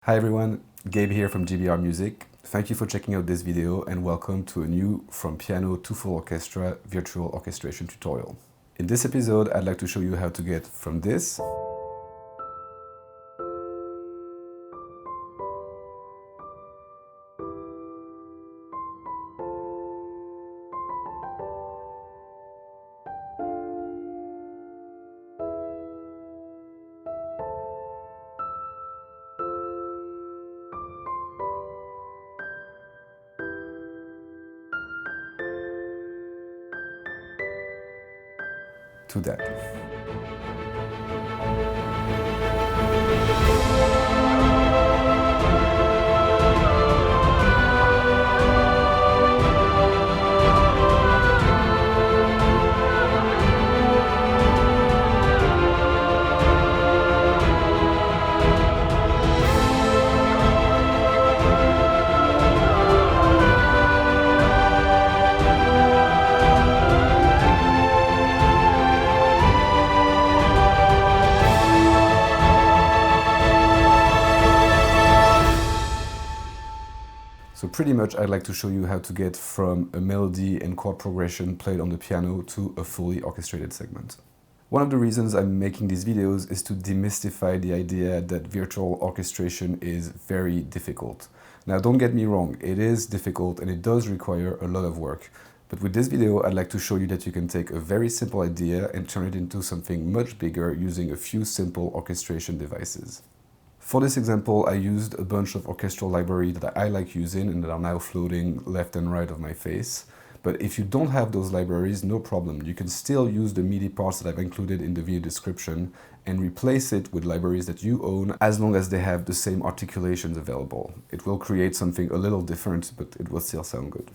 Hi everyone, Gabe here from GBR Music. Thank you for checking out this video and welcome to a new From Piano to Full Orchestra virtual orchestration tutorial. In this episode, I'd like to show you how to get from this to that. So pretty much I'd like to show you how to get from a melody and chord progression played on the piano to a fully orchestrated segment. One of the reasons I'm making these videos is to demystify the idea that virtual orchestration is very difficult. Now don't get me wrong, it is difficult and it does require a lot of work. But with this video, I'd like to show you that you can take a very simple idea and turn it into something much bigger using a few simple orchestration devices. For this example, I used a bunch of orchestral libraries that I like using and that are now floating left and right of my face. But if you don't have those libraries, no problem. You can still use the MIDI parts that I've included in the video description and replace it with libraries that you own as long as they have the same articulations available. It will create something a little different, but it will still sound good.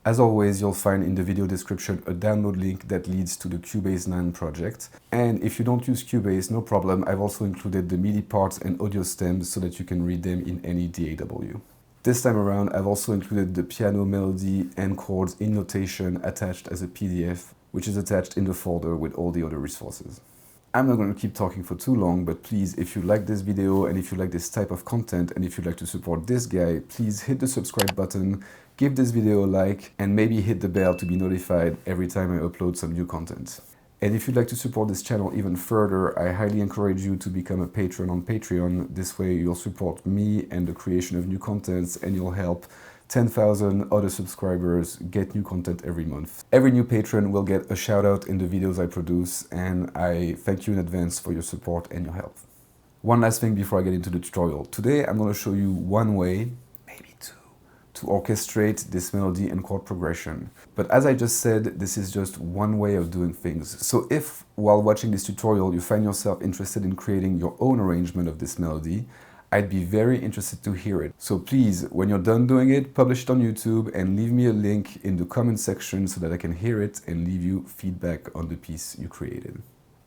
As always, you'll find in the video description a download link that leads to the Cubase 9 project. And if you don't use Cubase, no problem, I've also included the MIDI parts and audio stems so that you can read them in any DAW. This time around, I've also included the piano melody and chords in notation attached as a PDF, which is attached in the folder with all the other resources. I'm not going to keep talking for too long, but please, if you like this video and if you like this type of content and if you'd like to support this guy, please hit the subscribe button, give this video a like, and maybe hit the bell to be notified every time I upload some new content. And if you'd like to support this channel even further, I highly encourage you to become a patron on Patreon. This way you'll support me and the creation of new contents and you'll help 10,000 other subscribers get new content every month. Every new patron will get a shout out in the videos I produce, and I thank you in advance for your support and your help. One last thing before I get into the tutorial. Today I'm going to show you one way, maybe two, to orchestrate this melody and chord progression. But as I just said, this is just one way of doing things. So if while watching this tutorial you find yourself interested in creating your own arrangement of this melody, I'd be very interested to hear it. So please, when you're done doing it, publish it on YouTube and leave me a link in the comment section so that I can hear it and leave you feedback on the piece you created.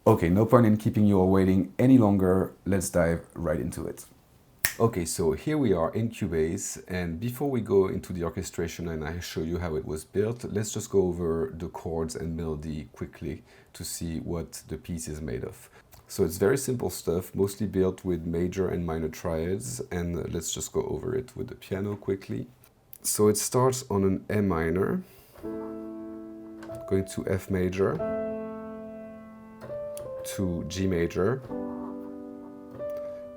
Okay, no point in keeping you all waiting any longer. Let's dive right into it. Okay, so here we are in Cubase, and before we go into the orchestration and I show you how it was built, let's just go over the chords and melody quickly to see what the piece is made of. So it's very simple stuff, mostly built with major and minor triads, and let's just go over it with the piano quickly. So it starts on an A minor, going to F major, to G major,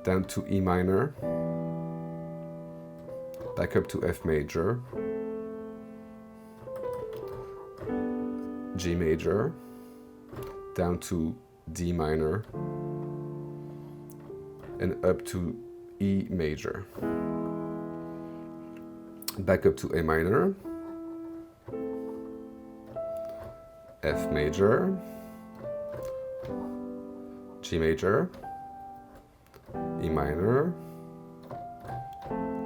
down to E minor, back up to F major, G major, down to D minor, and up to E major. Back up to A minor, F major, G major, E minor,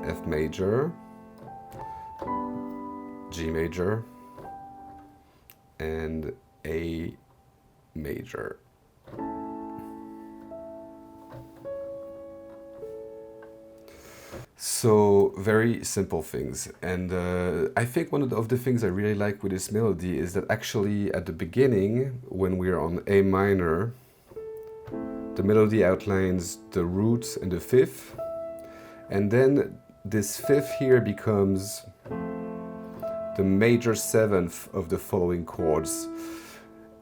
F major, G major, and A major. So very simple things, and I think one of the things I really like with this melody is that actually at the beginning, when we're on A minor, the melody outlines the root and the fifth, And then this fifth here becomes the major seventh of the following chords.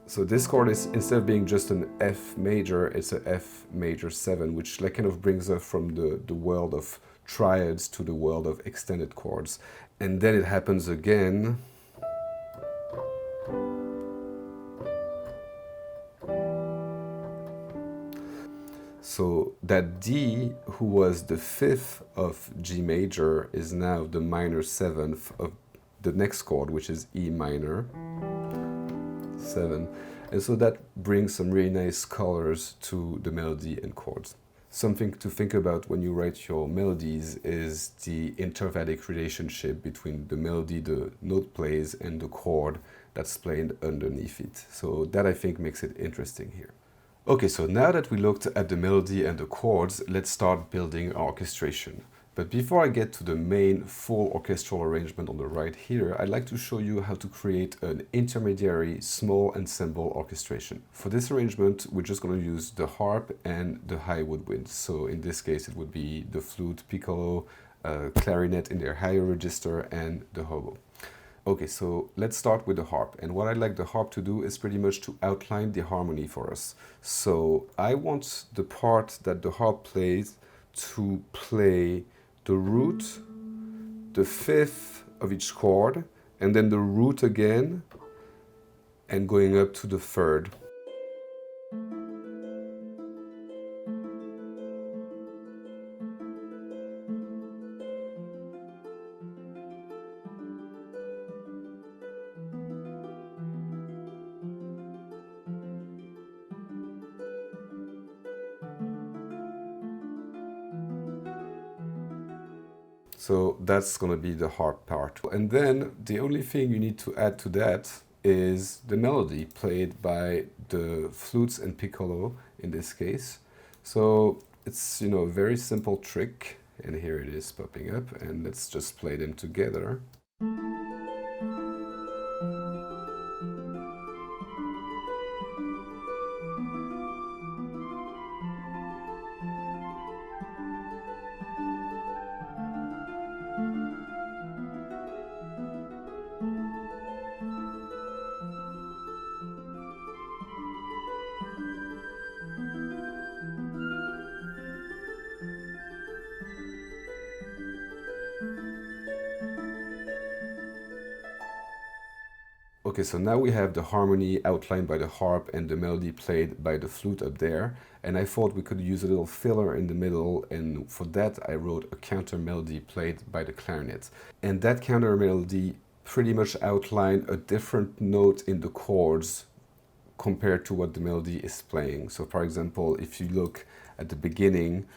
So this chord is, instead of being just an F major, it's a F major 7, which like kind of brings us from the world of triads to the world of extended chords. And then it happens again. So that D, who was the fifth of G major, is now the minor seventh of the next chord, which is E minor 7. And so that brings some really nice colors to the melody and chords. Something to think about when you write your melodies is the intervallic relationship between the melody the note plays and the chord that's played underneath it. So that, I think, makes it interesting here. Okay, so now that we looked at the melody and the chords, let's start building our orchestration. But before I get to the main full orchestral arrangement on the right here, I'd like to show you how to create an intermediary small ensemble orchestration. For this arrangement, we're just going to use the harp and the high woodwinds. So in this case, it would be the flute, piccolo, clarinet in their higher register, and the hobo. Okay, so let's start with the harp. And what I'd like the harp to do is pretty much to outline the harmony for us. So I want the part that the harp plays to play the root, the fifth of each chord, and then the root again, and going up to the third. So that's going to be the harp part. And then the only thing you need to add to that is the melody played by the flutes and piccolo in this case. So it's, you know, a very simple trick. And here it is popping up, and let's just play them together. Okay, so now we have the harmony outlined by the harp and the melody played by the flute up there. And I thought we could use a little filler in the middle, and for that I wrote a counter melody played by the clarinet. And that counter melody pretty much outlined a different note in the chords compared to what the melody is playing. So for example, if you look at the beginning,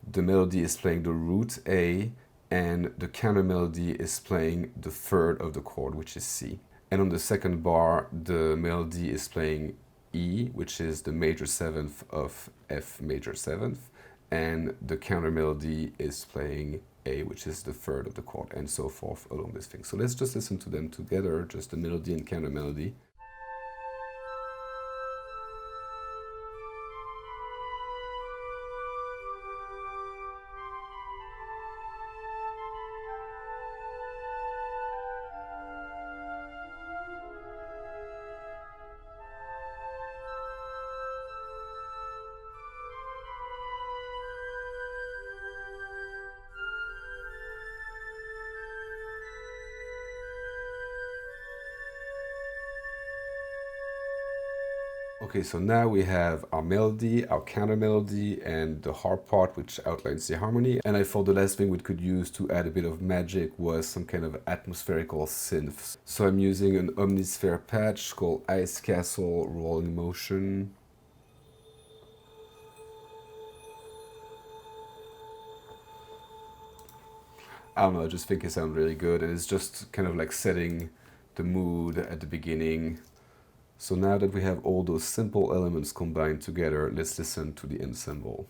the melody is playing the root A, and the counter melody is playing the third of the chord, which is C. And on the second bar, the melody is playing E, which is the major seventh of F major seventh, and the counter melody is playing A, which is the third of the chord, and so forth along this thing. So let's just listen to them together, just the melody and counter melody. Okay, so now we have our melody, our counter melody, and the harp part, which outlines the harmony. And I thought the last thing we could use to add a bit of magic was some kind of atmospherical synths. So I'm using an Omnisphere patch called Ice Castle Rolling Motion. I don't know, I just think it sounds really good, and it's just kind of like setting the mood at the beginning. So now that we have all those simple elements combined together, let's listen to the ensemble.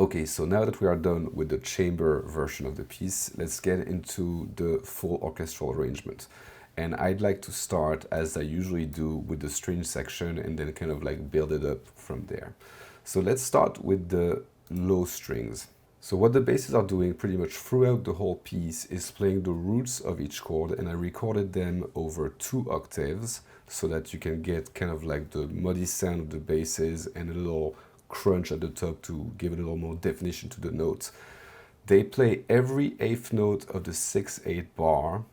Okay, so now that we are done with the chamber version of the piece, let's get into the full orchestral arrangement. And I'd like to start, as I usually do, with the string section and then kind of like build it up from there. So let's start with the low strings. So what the basses are doing pretty much throughout the whole piece is playing the roots of each chord, and I recorded them over 2 octaves so that you can get kind of like the muddy sound of the basses and a little crunch at the top to give it a little more definition to the notes. They play every 8th note of the 6/8 bar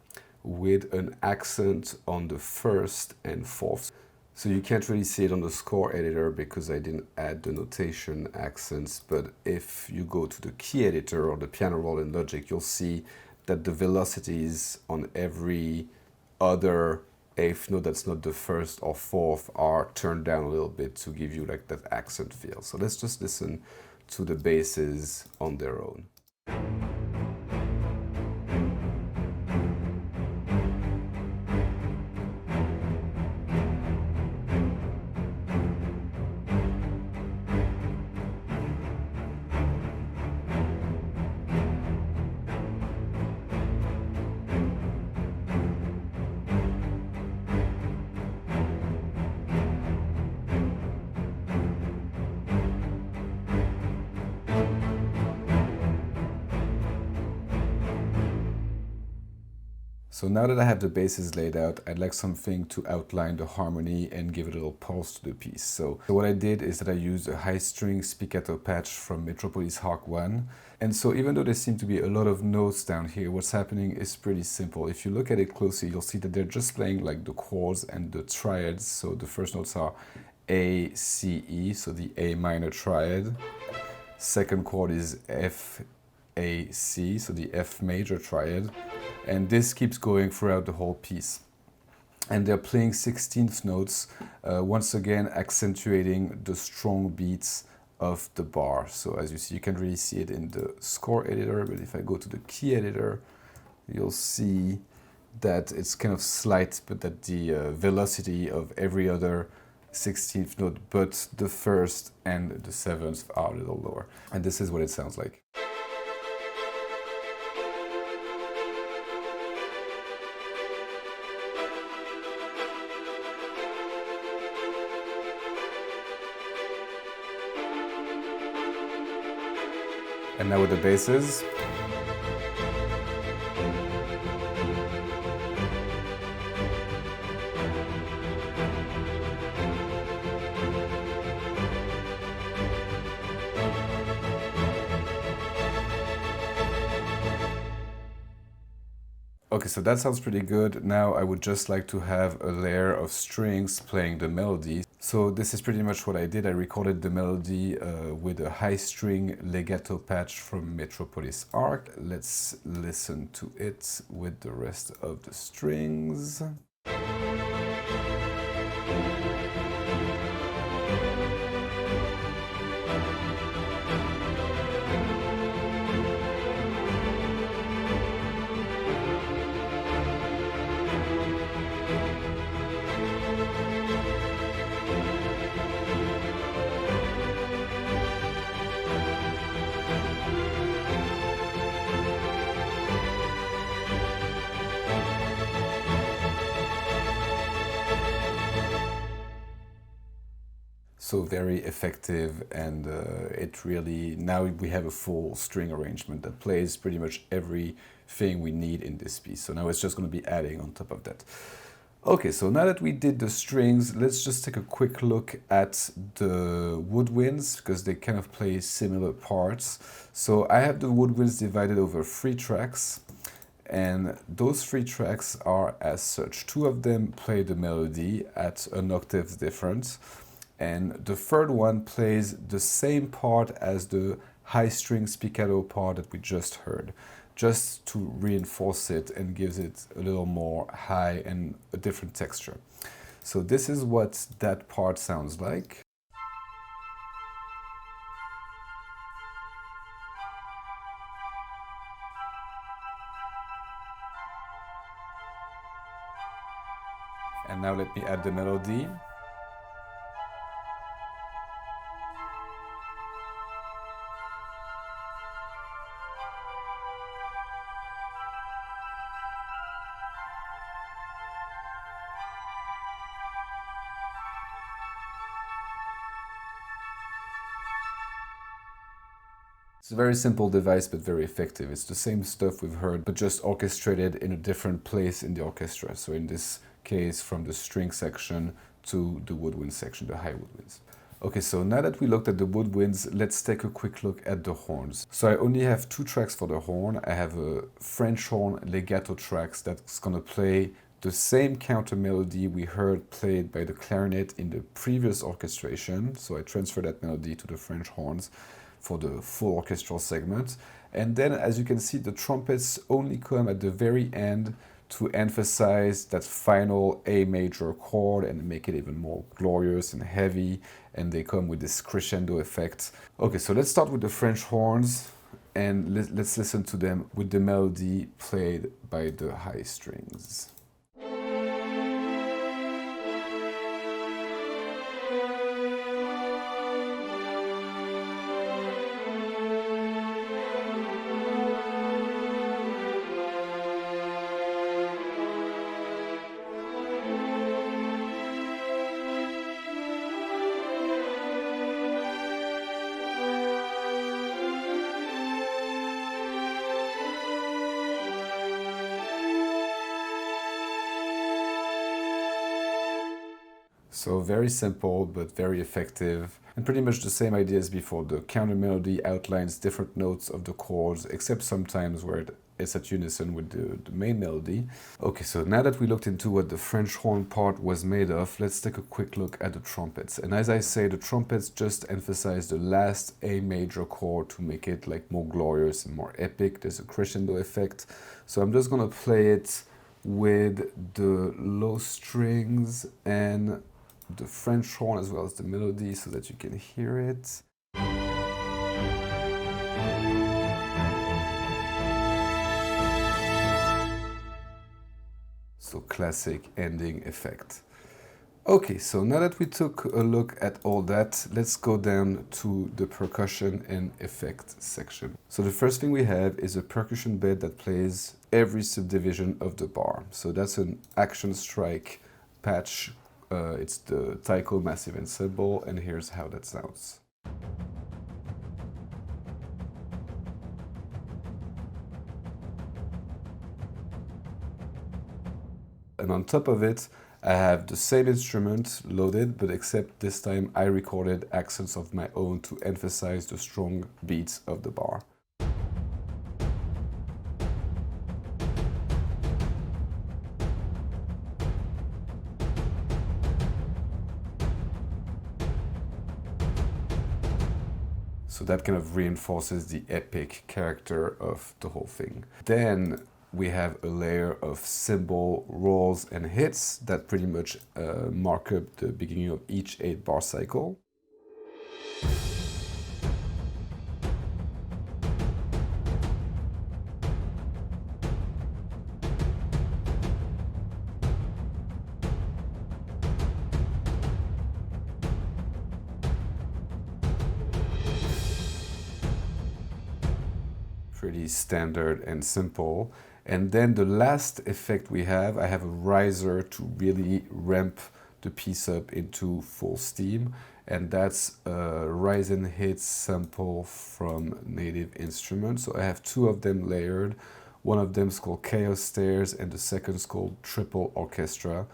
with an accent on the 1st and 4th. So you can't really see it on the score editor because I didn't add the notation accents, but if you go to the key editor or the piano roll in Logic, you'll see that the velocities on every other 8th note that's not the 1st or 4th are turned down a little bit to give you like that accent feel. So let's just listen to the basses on their own. So now that I have the basses laid out, I'd like something to outline the harmony and give it a little pulse to the piece. So what I did is that I used a high string spiccato patch from Metropolis Hark 1. And so even though there seem to be a lot of notes down here, what's happening is pretty simple. If you look at it closely, you'll see that they're just playing like the chords and the triads. So the first notes are A, C, E, so the A minor triad. Second chord is F, A, C, so the F major triad. And this keeps going throughout the whole piece. And they're playing 16th notes, once again accentuating the strong beats of the bar. So as you see, you can't really see it in the score editor, but if I go to the key editor, you'll see that it's kind of slight, but that the velocity of every other 16th note, but the 1st and the 7th are a little lower. And this is what it sounds like. And now with the basses. Okay, so that sounds pretty good. Now I would just like to have a layer of strings playing the melody. So this is pretty much what I did. I recorded the melody with a high string legato patch from Metropolis Arc. Let's listen to it with the rest of the strings. So very effective, and it really, now we have a full string arrangement that plays pretty much everything we need in this piece. So now it's just going to be adding on top of that. Okay, so now that we did the strings, let's just take a quick look at the woodwinds, because they kind of play similar parts. So I have the woodwinds divided over 3 tracks, and those 3 tracks are as such. 2 of them play the melody at an octave difference, and the 3rd one plays the same part as the high string spiccato part that we just heard, just to reinforce it and gives it a little more high and a different texture. So this is what that part sounds like. And now let me add the melody. It's a very simple device, but very effective. It's the same stuff we've heard, but just orchestrated in a different place in the orchestra. So in this case, from the string section to the woodwind section, the high woodwinds. Okay, so now that we looked at the woodwinds, let's take a quick look at the horns. So I only have 2 tracks for the horn. I have a French horn legato tracks that's gonna play the same counter melody we heard played by the clarinet in the previous orchestration. So I transfer that melody to the French horns for the full orchestral segment. And then, as you can see, the trumpets only come at the very end to emphasize that final A major chord and make it even more glorious and heavy, and they come with this crescendo effect. Okay, so let's start with the French horns, and let's listen to them with the melody played by the high strings. So very simple, but very effective, and pretty much the same idea as before. The counter melody outlines different notes of the chords, except sometimes where it's at unison with the main melody. Okay, so now that we looked into what the French horn part was made of, let's take a quick look at the trumpets. And as I say, the trumpets just emphasize the last A major chord to make it like more glorious and more epic. There's a crescendo effect. So I'm just gonna play it with the low strings and the French horn as well as the melody so that you can hear it. So classic ending effect. Okay, so now that we took a look at all that, let's go down to the percussion and effect section. So the first thing we have is a percussion bed that plays every subdivision of the bar. So that's an action strike patch. It's the taiko massive ensemble, and here's how that sounds. And on top of it, I have the same instrument loaded, but except this time I recorded accents of my own to emphasize the strong beats of the bar. So that kind of reinforces the epic character of the whole thing. Then we have a layer of cymbal rolls and hits that pretty much mark up the beginning of each 8-bar cycle. Pretty standard and simple. And then the last effect we have, I have a riser to really ramp the piece up into full steam. And that's a rise and hit sample from Native Instruments. So I have 2 of them layered. One of them is called Chaos Stairs and the second is called Triple Orchestra.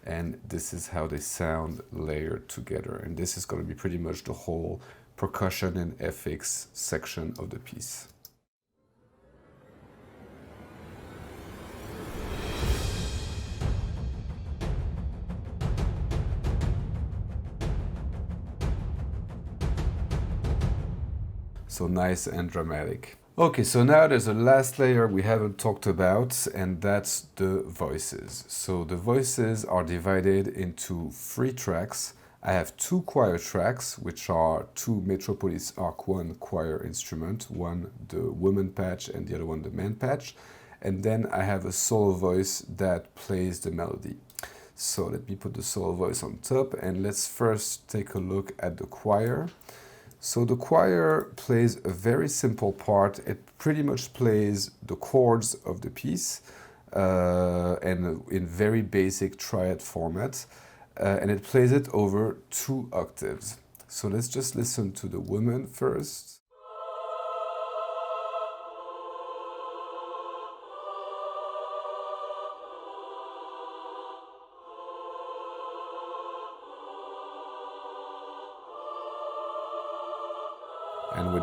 And this is how they sound layered together. And this is going to be pretty much the whole percussion and FX section of the piece. So nice and dramatic. Okay, so now there's a last layer we haven't talked about, and that's the voices. So the voices are divided into 3 tracks. I have 2 choir tracks, which are 2 Metropolis Arc 1 choir instruments, one the woman patch and the other one the man patch. And then I have a solo voice that plays the melody. So let me put the solo voice on top, and let's first take a look at the choir. So the choir plays a very simple part. It pretty much plays the chords of the piece and in very basic triad format. And it plays it over 2 octaves. So let's just listen to the woman first.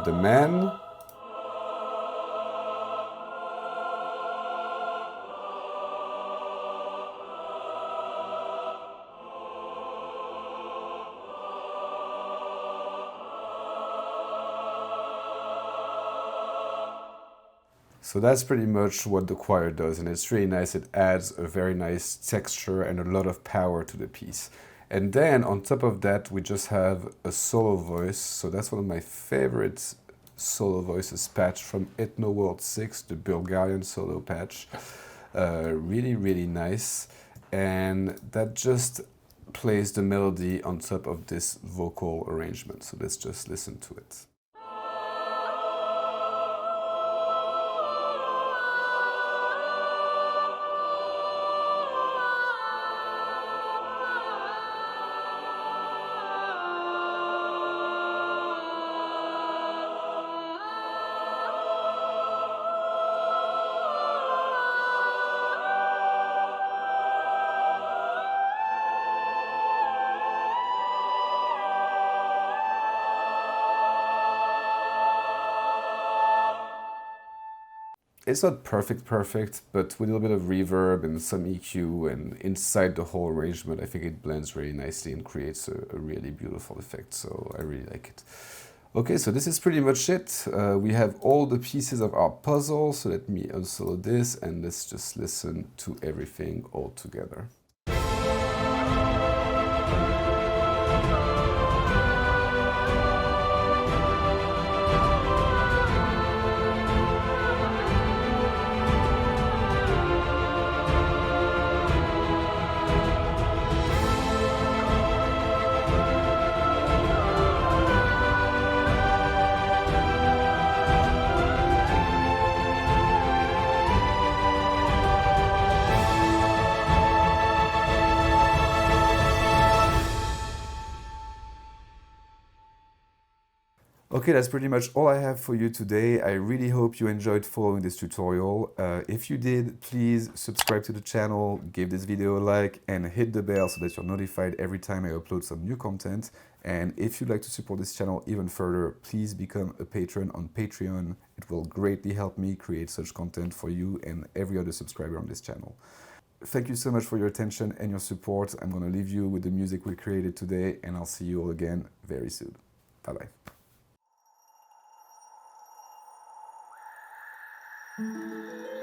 with the man. So that's pretty much what the choir does, and it's really nice. It adds a very nice texture and a lot of power to the piece. And then on top of that, we just have a solo voice. So that's one of my favorite solo voices patch from Ethno World 6, the Bulgarian solo patch. Really, really nice. And that just plays the melody on top of this vocal arrangement. So let's just listen to it. It's not perfect, but with a little bit of reverb and some EQ and inside the whole arrangement, I think it blends really nicely and creates a really beautiful effect, so I really like it. Okay, so this is pretty much it. We have all the pieces of our puzzle, so let me unsolo this and let's just listen to everything all together. Okay, that's pretty much all I have for you today. I really hope you enjoyed following this tutorial. If you did, please subscribe to the channel, give this video a like, and hit the bell so that you're notified every time I upload some new content. And if you'd like to support this channel even further, please become a patron on Patreon. It will greatly help me create such content for you and every other subscriber on this channel. Thank you so much for your attention and your support. I'm going to leave you with the music we created today, and I'll see you all again very soon. Bye-bye. Thank you.